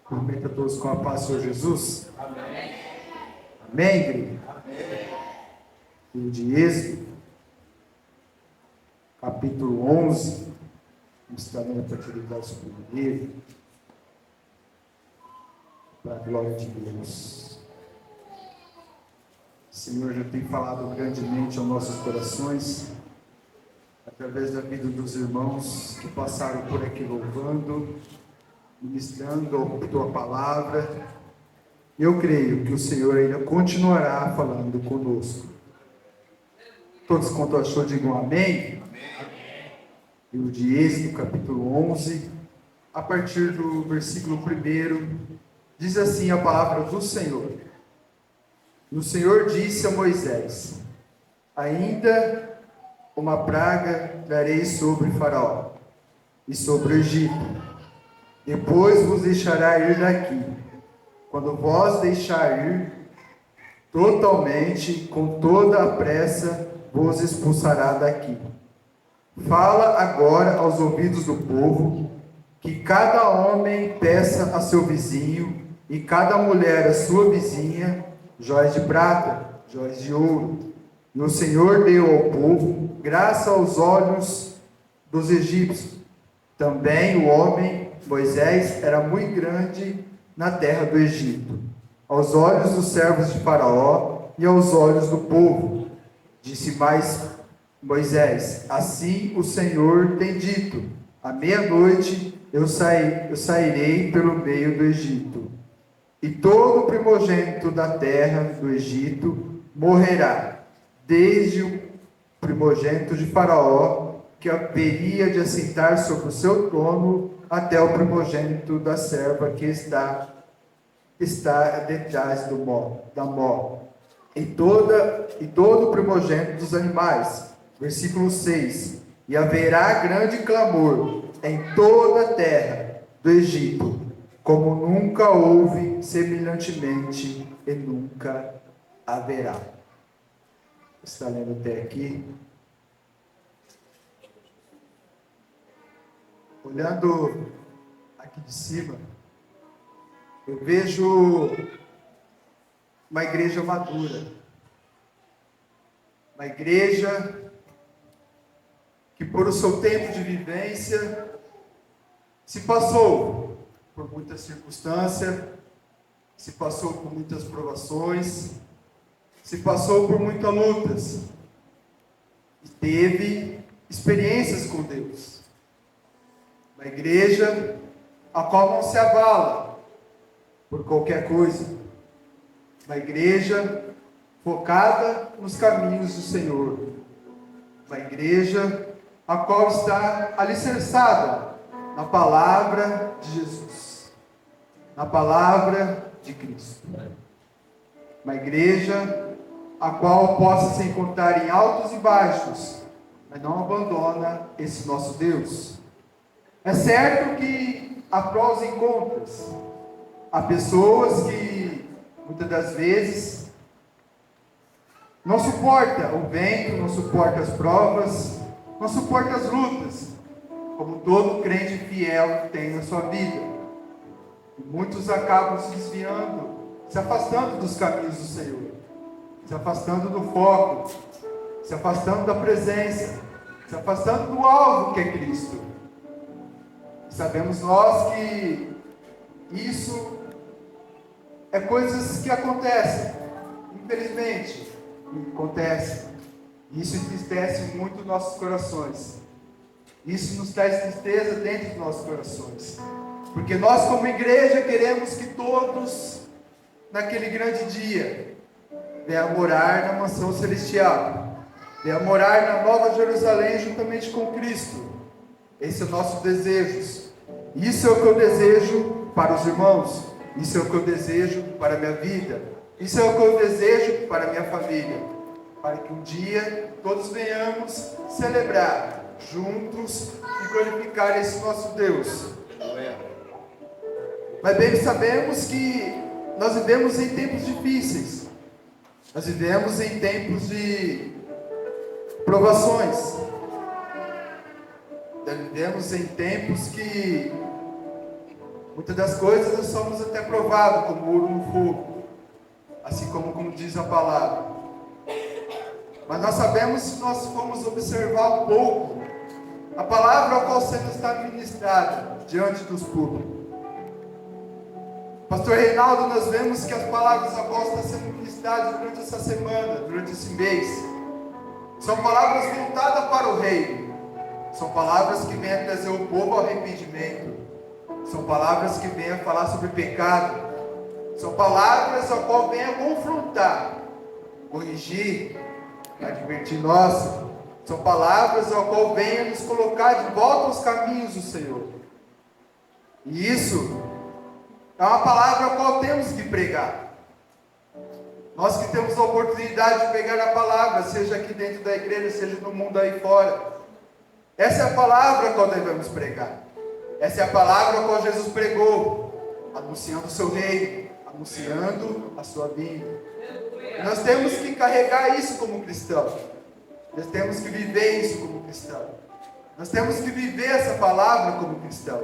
Cumprimento a todos com a paz do Senhor Jesus. Amém. Amém, igreja? Amém. Livro de Êxodo, capítulo 11. Vamos estar lendo para utilizar sobre o livro. Para a glória de Deus. O Senhor já tem falado grandemente aos nossos corações, através da vida dos irmãos que passaram por aqui louvando, ministrando a tua palavra. Eu creio que o Senhor ainda continuará falando conosco. Todos quanto achou, digam amém. Livro de Êxodo, capítulo 11, a partir do versículo 1, diz assim a palavra do Senhor. E o Senhor disse a Moisés: ainda uma praga trarei sobre Faraó e sobre o Egito. Depois vos deixará ir daqui. Quando vós deixar ir, totalmente, com toda a pressa, vos expulsará daqui. Fala agora aos ouvidos do povo, que cada homem peça a seu vizinho, e cada mulher a sua vizinha, jóias de prata, jóias de ouro. E o Senhor deu ao povo graça aos olhos dos egípcios. Também o homem, Moisés, era muito grande na terra do Egito, aos olhos dos servos de Faraó e aos olhos do povo. Disse mais Moisés: assim o Senhor tem dito: à meia-noite eu sairei pelo meio do Egito, e todo primogênito da terra do Egito morrerá, desde o primogênito de Faraó, que haveria de assentar sobre o seu trono, até o primogênito da serva que está detrás da mó, e todo o primogênito dos animais. Versículo 6: e haverá grande clamor em toda a terra do Egito, como nunca houve semelhantemente e nunca haverá. Está lendo até aqui? Olhando aqui de cima, eu vejo uma igreja madura, uma igreja que por o seu tempo de vivência se passou por muitas circunstâncias, se passou por muitas provações, se passou por muitas lutas e teve experiências com Deus. Uma igreja a qual não se abala por qualquer coisa. Uma igreja focada nos caminhos do Senhor. Uma igreja a qual está alicerçada na palavra de Jesus, na palavra de Cristo. Uma igreja a qual possa se encontrar em altos e baixos, mas não abandona esse nosso Deus. É certo que há prós e contras. Há pessoas que muitas das vezes não suportam o vento, não suportam as provas, não suportam as lutas, como todo crente fiel tem na sua vida. E muitos acabam se desviando, se afastando dos caminhos do Senhor, se afastando do foco, se afastando da presença, se afastando do alvo que é Cristo. Sabemos nós que isso é coisas que acontecem, infelizmente, acontece. Isso entristece muito nossos corações. Isso nos traz tristeza dentro dos nossos corações. Porque nós, como igreja, queremos que todos, naquele grande dia, venham morar na mansão celestial, venham morar na Nova Jerusalém juntamente com Cristo. Esse é o nosso desejo. Isso é o que eu desejo para os irmãos. Isso é o que eu desejo para a minha vida. Isso é o que eu desejo para a minha família. Para que um dia todos venhamos celebrar juntos e glorificar esse nosso Deus. Mas bem sabemos que nós vivemos em tempos difíceis. Nós vivemos em tempos de provações. Nós vivemos em tempos que Muitas das coisas nós somos até provados, como ouro no fogo, assim como diz a palavra. Mas nós sabemos, se nós formos observar um pouco, a palavra ao qual sendo está ministrada diante dos públicos. Pastor Reinaldo, nós vemos que as palavras a qual estão sendo ministradas durante essa semana, durante esse mês, são palavras voltadas para o reino. São palavras que vêm a trazer o povo ao arrependimento. São palavras que vêm a falar sobre pecado. São palavras a qual vêm a confrontar, corrigir, advertir nós. São palavras a qual vêm a nos colocar de volta aos caminhos do Senhor. E isso é uma palavra a qual temos que pregar. Nós que temos a oportunidade de pegar a palavra, seja aqui dentro da igreja, seja no mundo aí fora. Essa é a palavra a qual devemos pregar. Essa é a palavra a qual Jesus pregou, anunciando o seu reino, anunciando a sua vinda. E nós temos que carregar isso como cristão. Nós temos que viver isso como cristão. Nós temos que viver essa palavra como cristão.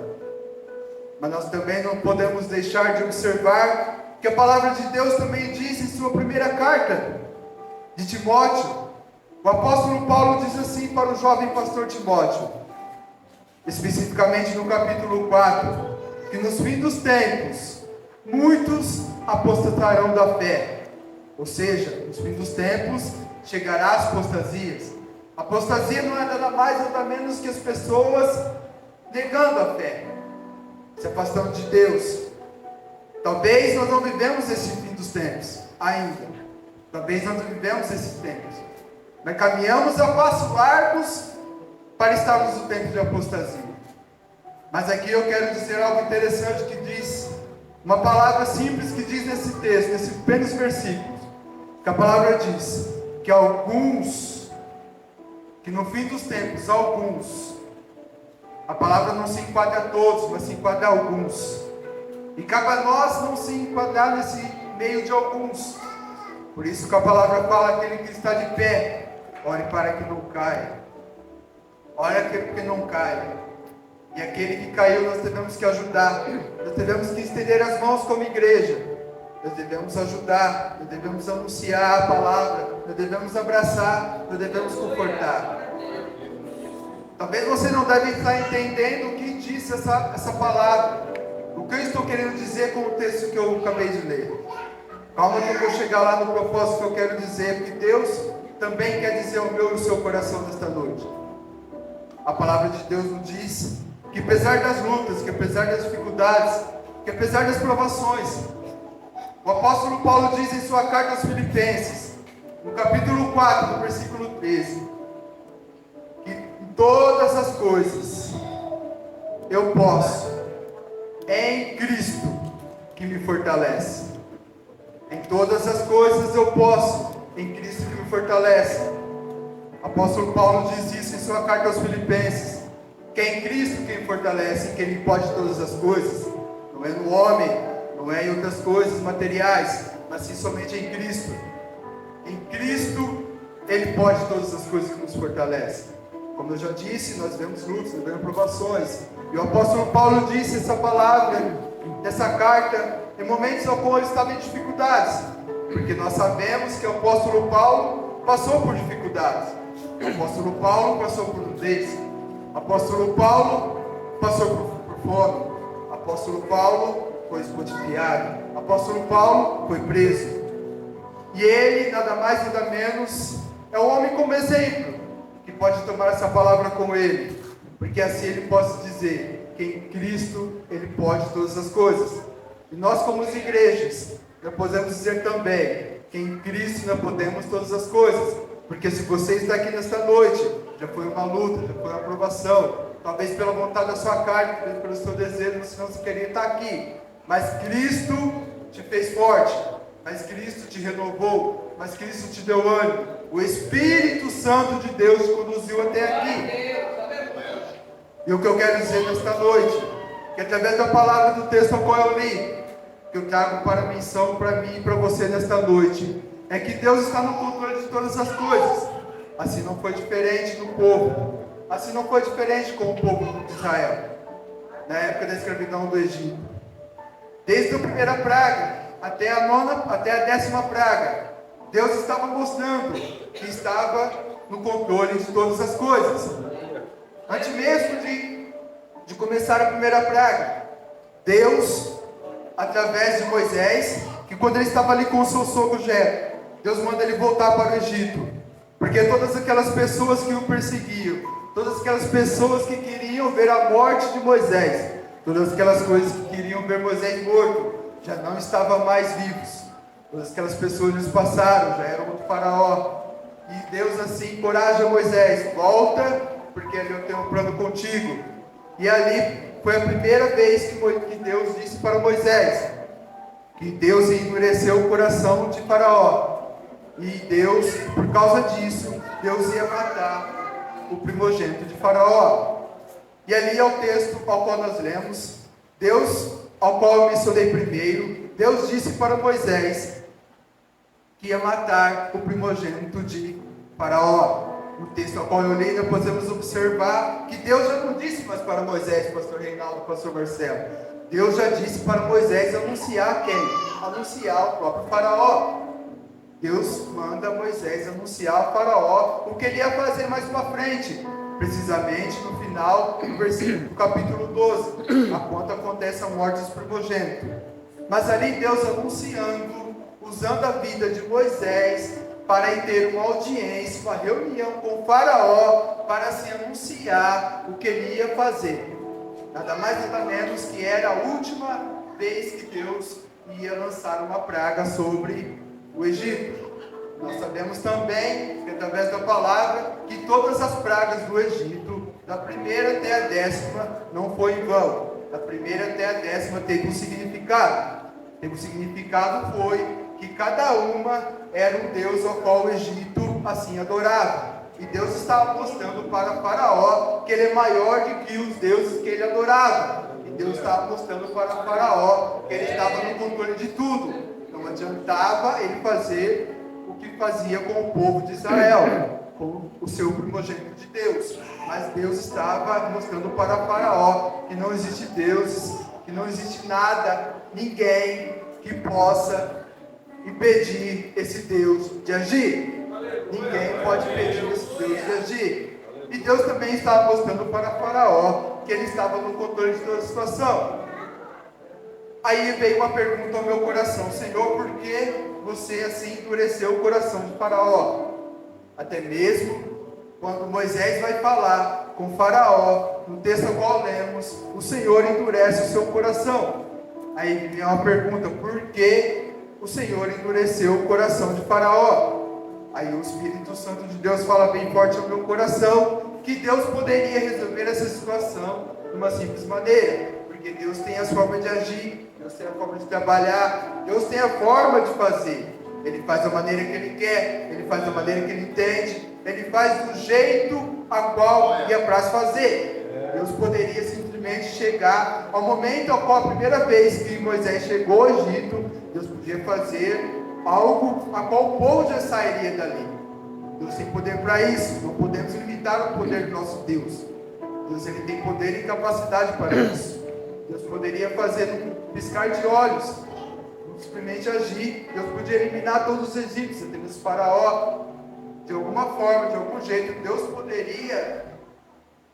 Mas nós também não podemos deixar de observar que a palavra de Deus também diz em sua primeira carta de Timóteo. O apóstolo Paulo diz assim para o jovem pastor Timóteo, especificamente no capítulo 4, que nos fins dos tempos, muitos apostatarão da fé. Ou seja, nos fins dos tempos, chegará as apostasias. Apostasia não é nada mais nada menos que as pessoas negando a fé, se afastando de Deus. Talvez nós não vivemos esse fim dos tempos ainda. Talvez nós não vivemos esses tempos. Mas caminhamos a passos largos para estarmos no tempo de apostasia. Mas aqui eu quero dizer algo interessante que diz, uma palavra simples que diz nesse texto, nesses pequenos versículos, que a palavra diz que alguns, que no fim dos tempos, alguns, a palavra não se enquadra a todos, mas se enquadra a alguns. E cabe a nós não se enquadrar nesse meio de alguns. Por isso que a palavra fala, aquele que está de pé, ore para que não caia. Ore para que não caia. E aquele que caiu, nós devemos que ajudar. Nós devemos que estender as mãos como igreja. Nós devemos ajudar. Nós devemos anunciar a palavra. Nós devemos abraçar. Nós devemos confortar. Talvez você não deve estar entendendo o que disse essa palavra. O que eu estou querendo dizer com o texto que eu acabei de ler. Calma que eu vou chegar lá no propósito que eu quero dizer. Porque Deus também quer dizer ao meu e ao seu coração nesta noite. A palavra de Deus nos diz que apesar das lutas, que apesar das dificuldades, que apesar das provações, o apóstolo Paulo diz em sua carta aos Filipenses, no capítulo 4, no versículo 13, que em todas as coisas eu posso, em Cristo que me fortalece. Em todas as coisas eu posso, em Cristo que me fortalece. O apóstolo Paulo diz isso em sua carta aos Filipenses, que é em Cristo quem fortalece, que Ele pode todas as coisas. Não é no homem, não é em outras coisas materiais, mas sim somente em Cristo. Em Cristo Ele pode todas as coisas que nos fortalecem. Como eu já disse, nós vemos lutas, nós vemos provações. E o apóstolo Paulo disse essa palavra, essa carta, em momentos ao qual ele estava em dificuldades. Porque nós sabemos que o apóstolo Paulo passou por dificuldades. O apóstolo Paulo passou por nudez. O apóstolo Paulo passou por fome. O apóstolo Paulo foi esbofeteado. O apóstolo Paulo foi preso. E ele, nada mais nada menos, é um homem como exemplo, que pode tomar essa palavra com ele. Porque assim ele pode dizer que em Cristo ele pode todas as coisas. E nós como igrejas, nós podemos dizer também que em Cristo nós podemos todas as coisas. Porque se você está aqui nesta noite, já foi uma luta, já foi uma provação, talvez pela vontade da sua carne, talvez pelo seu desejo, você não queria estar aqui. Mas Cristo te fez forte, mas Cristo te renovou, mas Cristo te deu ânimo. O Espírito Santo de Deus te conduziu até aqui. E o que eu quero dizer nesta noite, que através da palavra do texto ao qual eu li, que eu trago para a menção para mim e para você nesta noite, é que Deus está no controle de todas as coisas. Assim não foi diferente no povo, assim não foi diferente com o povo de Israel, na época da escravidão do Egito. Desde a primeira praga até a 9ª, até a 10ª praga, Deus estava mostrando que estava no controle de todas as coisas. Antes mesmo de começar a primeira praga, Deus, através de Moisés, que quando ele estava ali com o seu sogro Jetro, Deus manda ele voltar para o Egito, porque todas aquelas pessoas que o perseguiam, todas aquelas pessoas que queriam ver a morte de Moisés, todas aquelas coisas que queriam ver Moisés morto, já não estavam mais vivos. Todas aquelas pessoas já passaram, já era outro faraó. E Deus assim encoraja Moisés: volta, porque ali eu tenho um plano contigo. E ali foi a primeira vez que Deus disse para Moisés que Deus endureceu o coração de Faraó. E Deus, por causa disso, Deus ia matar o primogênito de Faraó. E ali é o texto ao qual nós lemos. Deus, ao qual eu mencionei primeiro, Deus disse para Moisés que ia matar o primogênito de Faraó. No texto ao qual eu li, nós podemos observar que Deus já não disse mais para Moisés, pastor Reinaldo, pastor Marcelo. Deus já disse para Moisés anunciar quem? Anunciar o próprio Faraó. Deus manda Moisés anunciar ao Faraó o que ele ia fazer mais para frente. Precisamente no final do versículo do capítulo 12, a quando acontece a morte dos primogênitos. Mas ali Deus anunciando, usando a vida de Moisés, para ir ter uma audiência, uma reunião com o Faraó, para se anunciar o que ele ia fazer. Nada mais nada menos que era a última vez que Deus ia lançar uma praga sobre o Egito. Nós sabemos também, através da palavra, que todas as pragas do Egito, da primeira até a 10ª, não foi em vão. Da primeira até a 10ª teve um significado. O significado foi que cada uma era um Deus ao qual o Egito assim adorava. E Deus estava mostrando para Faraó que ele é maior do que os deuses que ele adorava. E Deus estava mostrando para Faraó que ele estava no controle de tudo. Não adiantava ele fazer o que fazia com o povo de Israel, com o seu primogênito de Deus. Mas Deus estava mostrando para Faraó que não existe deuses, que não existe nada, ninguém que possa impedir esse Deus de agir. Ninguém pode impedir esse Deus de agir. E Deus também estava mostrando para Faraó que ele estava no controle de toda a situação. Aí veio uma pergunta ao meu coração: Senhor, por que você assim endureceu o coração de Faraó? Até mesmo quando Moisés vai falar com Faraó, no texto ao qual lemos, o Senhor endurece o seu coração. Aí vem uma pergunta: por que o Senhor endureceu o coração de Faraó? Aí o Espírito Santo de Deus fala bem forte ao meu coração que Deus poderia resolver essa situação de uma simples maneira, porque Deus tem as formas de agir, Deus tem a forma de trabalhar, Deus tem a forma de fazer. Ele faz da maneira que Ele quer, Ele faz da maneira que Ele entende, Ele faz do jeito a qual lhe apraz fazer. Deus poderia simplesmente chegar ao momento ao qual a primeira vez que Moisés chegou ao Egito, Deus podia fazer algo a qual o povo já sairia dali. Deus tem poder para isso. Não podemos limitar o poder do nosso Deus. Deus ele tem poder e capacidade para isso. Deus poderia fazer um piscar de olhos, simplesmente agir. Deus podia eliminar todos os egípcios, até mesmo Faraó. De alguma forma, de algum jeito, Deus poderia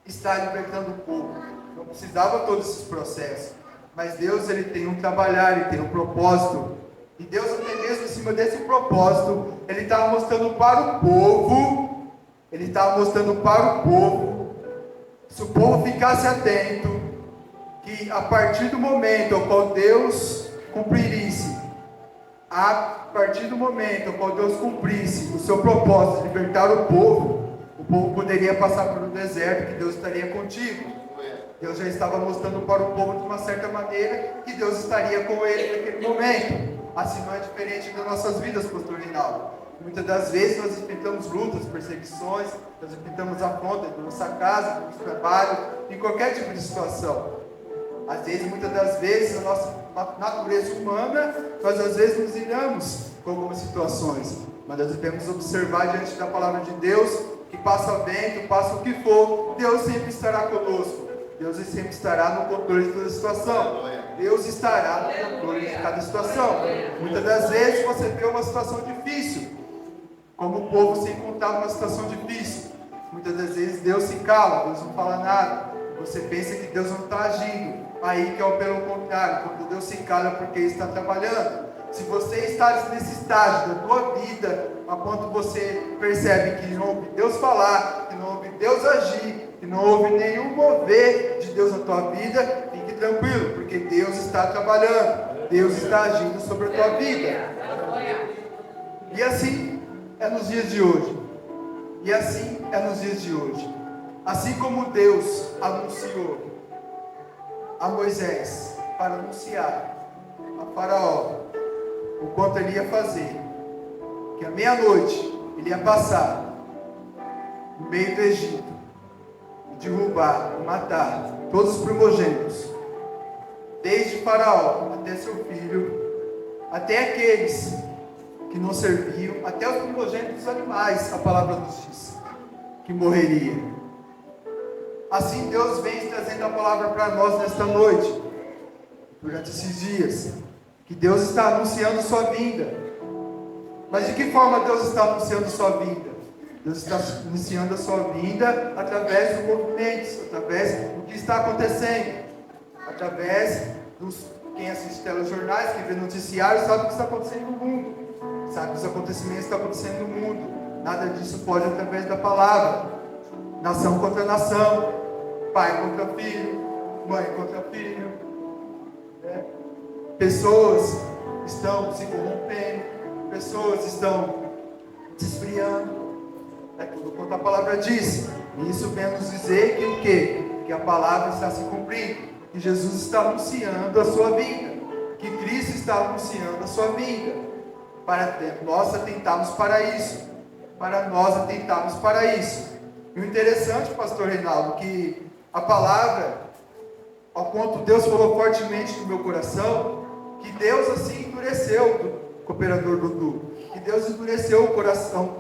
estar libertando o povo. Não precisava todos esses processos. Mas Deus ele tem um trabalhar, Ele tem um propósito. E Deus, até mesmo em cima desse propósito, Ele estava mostrando para o povo, se o povo ficasse atento, que a partir do momento ao qual Deus cumprisse o seu propósito de libertar o povo poderia passar pelo deserto, que Deus estaria contigo. Deus já estava mostrando para o povo de uma certa maneira que Deus estaria com ele naquele momento. Assim não é diferente das nossas vidas, pastor Reinaldo. Muitas das vezes nós enfrentamos lutas, perseguições, nós enfrentamos afrontas na nossa casa, no nosso trabalho, em qualquer tipo de situação. Às vezes, muitas das vezes, a nossa natureza humana, nós às vezes nos iramos com algumas situações. Mas nós devemos observar diante da palavra de Deus, que passa vento, passa o que for, Deus sempre estará conosco. Deus sempre estará no controle de toda a situação. Deus estará no controle de cada situação. Muitas das vezes você vê uma situação difícil, como o povo se encontrava numa situação difícil. Muitas das vezes Deus se cala, Deus não fala nada. Você pensa que Deus não está agindo. Aí que é o pelo contrário, quando Deus se cala é porque Ele está trabalhando. Se você está nesse estágio da tua vida, a ponto você percebe que não ouve Deus falar, que não ouve Deus agir, que não houve nenhum mover de Deus na tua vida, fique tranquilo, porque Deus está trabalhando, Deus está agindo sobre a tua vida. E assim é nos dias de hoje. E assim é nos dias de hoje. Assim como Deus anunciou a Moisés para anunciar a Faraó o quanto ele ia fazer, que à meia-noite ele ia passar no meio do Egito e derrubar e matar todos os primogênitos, desde Faraó até seu filho, até aqueles que não serviam, até os primogênitos dos animais, a palavra nos diz, que morreria. Assim Deus vem trazendo a palavra para nós nesta noite, durante esses dias, que Deus está anunciando sua vinda. Mas de que forma Deus está anunciando sua vinda? Deus está anunciando a sua vinda através dos movimentos, através do que está acontecendo, através dos quem assiste telejornais, quem vê noticiários, sabe o que está acontecendo no mundo, sabe os acontecimentos que estão acontecendo no mundo. Nada disso pode através da palavra. Nação contra nação, pai contra filho, mãe contra filho, né? Pessoas estão se corrompendo, pessoas estão se esfriando, é tudo quanto a palavra diz. E isso vem nos dizer que o quê? Que a palavra está se cumprindo, que Jesus está anunciando a sua vinda, que Cristo está anunciando a sua vinda, para nós atentarmos para isso, E o interessante, pastor Reinaldo, que a palavra, ao ponto Deus falou fortemente no meu coração, que Deus assim endureceu do cooperador Dudu, que Deus endureceu o coração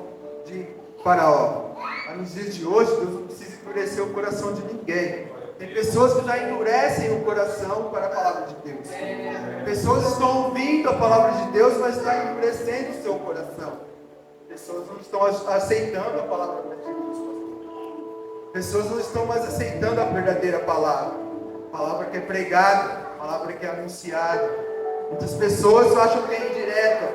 de Faraó. Mas nos dias de hoje, Deus não precisa endurecer o coração de ninguém. Tem pessoas que já endurecem o coração para a palavra de Deus. Pessoas estão ouvindo a palavra de Deus, mas estão endurecendo o seu coração. Pessoas não estão aceitando a palavra de Deus. Pessoas não estão mais aceitando a verdadeira palavra. A palavra que é pregada, a palavra que é anunciada. Muitas pessoas acham que é indireta,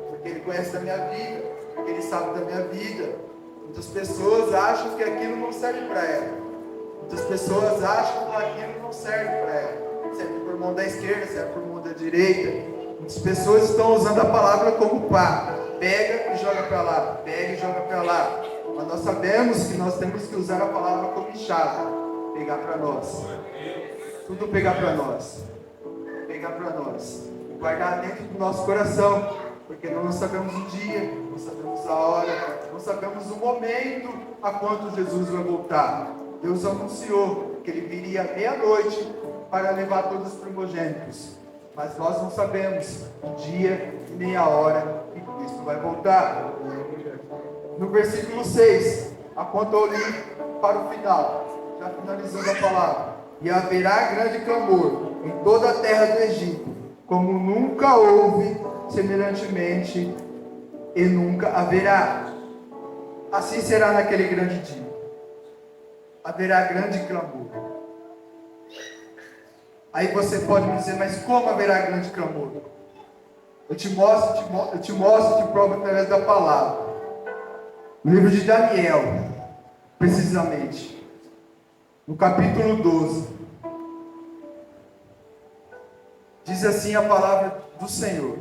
porque ele conhece da minha vida, porque ele sabe da minha vida. Muitas pessoas acham que aquilo não serve para ela. Muitas pessoas acham que aquilo não serve para ela. Serve por mão da esquerda, serve por mão da direita. Muitas pessoas estão usando a palavra como pá. Pega e joga para lá, pega e joga para lá. Mas nós sabemos que nós temos que usar a palavra como chave. Pegar para nós. Tudo pegar para nós. Pegar para nós. Guardar dentro do nosso coração. Porque nós não sabemos o dia, não sabemos a hora, não sabemos o momento a quando Jesus vai voltar. Deus anunciou que ele viria à meia-noite para levar todos os primogênitos. Mas nós não sabemos o dia e nem a hora que Cristo vai voltar. No versículo 6, a quanto eu li para o final, já finalizando a palavra. E haverá grande clamor em toda a terra do Egito, como nunca houve, semelhantemente, e nunca haverá. Assim será naquele grande dia. Haverá grande clamor. Aí você pode me dizer, mas como haverá grande clamor? Eu te mostro, te provo através da palavra. No livro de Daniel, precisamente, no capítulo 12, diz assim a palavra do Senhor: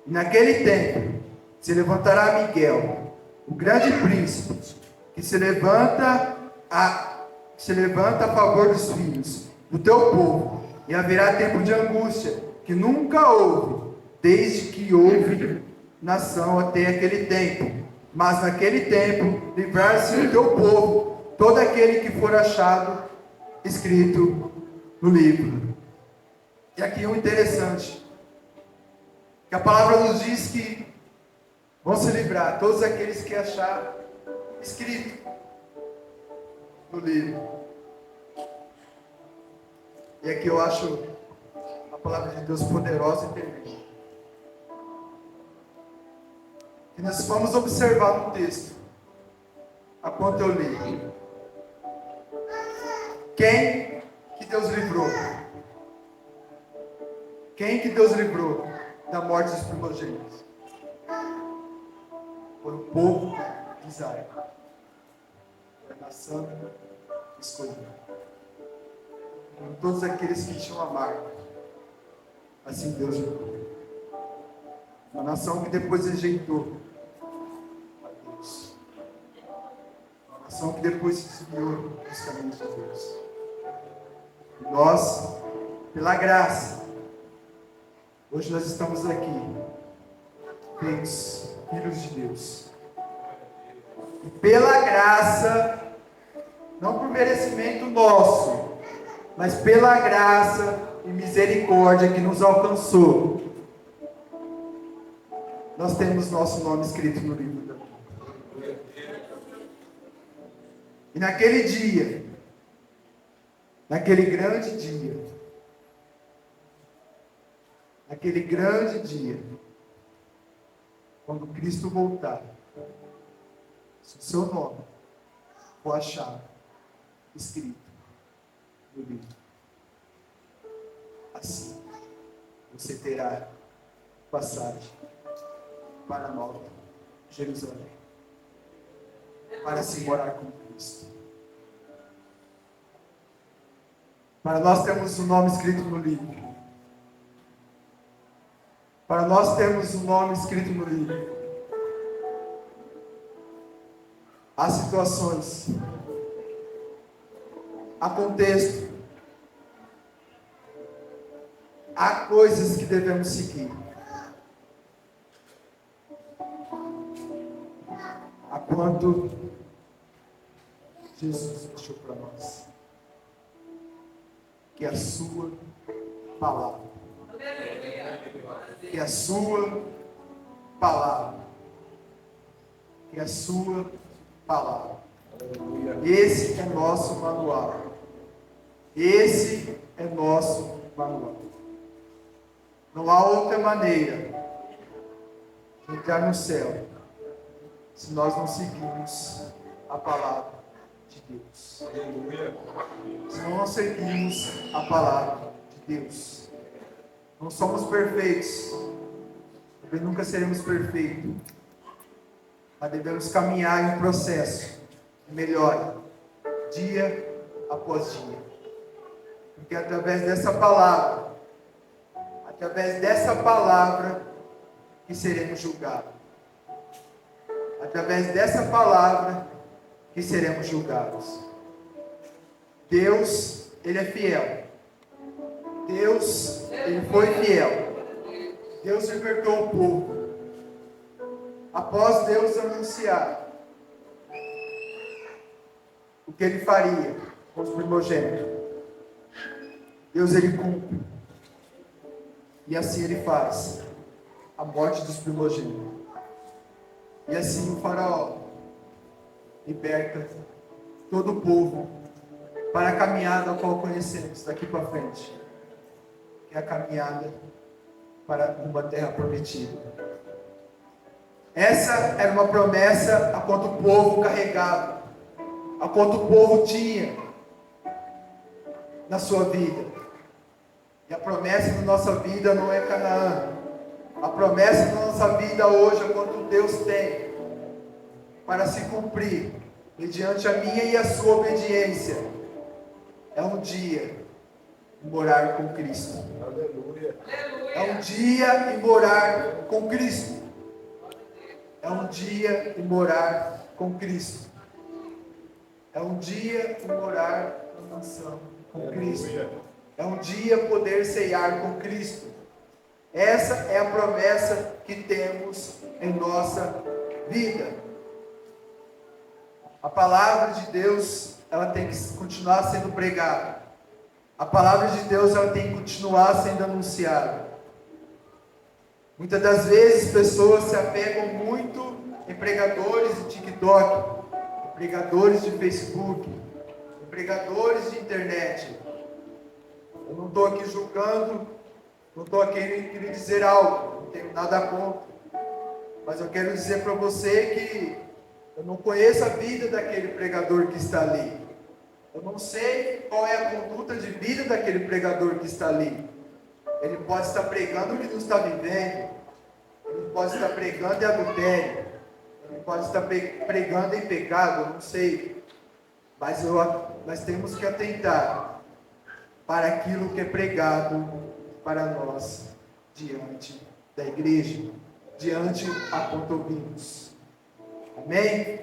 naquele tempo se levantará Miguel, o grande príncipe, que se levanta a favor dos filhos do teu povo, e haverá tempo de angústia que nunca houve, desde que houve nação até aquele tempo. Mas naquele tempo livrar-se o teu povo, todo aquele que for achado escrito no livro. E aqui é o interessante, que a palavra nos diz que vão se livrar todos aqueles que achar escrito no livro. E aqui eu acho a a palavra de Deus poderosa e terrível. E nós vamos observar no texto, a quanto eu li. Quem que Deus livrou? Quem que Deus livrou da morte dos primogênitos? Foi o povo de Israel. Foi a nação escolhida. Foram todos aqueles que tinham a marca. Assim Deus livrou. Uma nação que depois rejeitou a Deus. Uma nação que depois se desviou dos caminhos de Deus. E nós, pela graça, hoje nós estamos aqui, feitos filhos de Deus. E pela graça, não por merecimento nosso, mas pela graça e misericórdia que nos alcançou, nós temos nosso nome escrito no livro da vida. E naquele dia, naquele grande dia, quando Cristo voltar, se o seu nome for achado escrito no livro, assim você terá passagem para Nova Jerusalém, para se morar com Cristo. Para nós termos o nome escrito no livro. Para nós termos o nome escrito no livro. Há situações, há contexto, há coisas que devemos seguir. Há quanto Jesus deixou para nós. Que a sua palavra. Que a sua palavra. Que a sua palavra. Esse é nosso manual. Esse é nosso manual. Não há outra maneira de entrar no céu se nós não seguirmos a palavra de Deus. Se não seguirmos a palavra de Deus. Não somos perfeitos. Também nunca seremos perfeitos. Mas devemos caminhar em um processo de melhora, dia após dia. Porque através dessa palavra, que seremos julgados. Através dessa palavra que seremos julgados. Deus, Ele é fiel. Deus, Ele foi fiel. Deus libertou o povo. Após Deus anunciar o que Ele faria com os primogênitos, Deus, Ele cumpre. E assim Ele faz a morte dos primogênitos. E assim o faraó liberta todo o povo para a caminhada a qual conhecemos daqui para frente, que é a caminhada para uma terra prometida. Essa era uma promessa a quanto o povo carregava, a quanto o povo tinha na sua vida. E a promessa da nossa vida não é Canaã. A promessa da nossa vida hoje é quanto Deus tem para se cumprir mediante a minha e a sua obediência. É um dia de morar com Cristo. Aleluia. É um dia de morar com Cristo. É um dia de morar com Cristo. É um dia de morar na mansão com Cristo. É um dia poder ceiar com Cristo. Essa é a promessa que temos em nossa vida. A palavra de Deus, ela tem que continuar sendo pregada. A palavra de Deus, ela tem que continuar sendo anunciada. Muitas das vezes, pessoas se apegam muito em pregadores de TikTok, em pregadores de Facebook, em pregadores de internet. Eu não estou aqui julgando Não estou aqui querendo dizer algo, não tenho nada contra. Mas eu quero dizer para você que eu não conheço a vida daquele pregador que está ali. Eu não sei qual é a conduta de vida daquele pregador que está ali. Ele pode estar pregando o que não está vivendo. Ele pode estar pregando em adultério. Ele pode estar pregando em pecado, eu não sei. Mas nós temos que atentar para aquilo que é pregado para nós diante da igreja, diante a quanto ouvimos. Amém?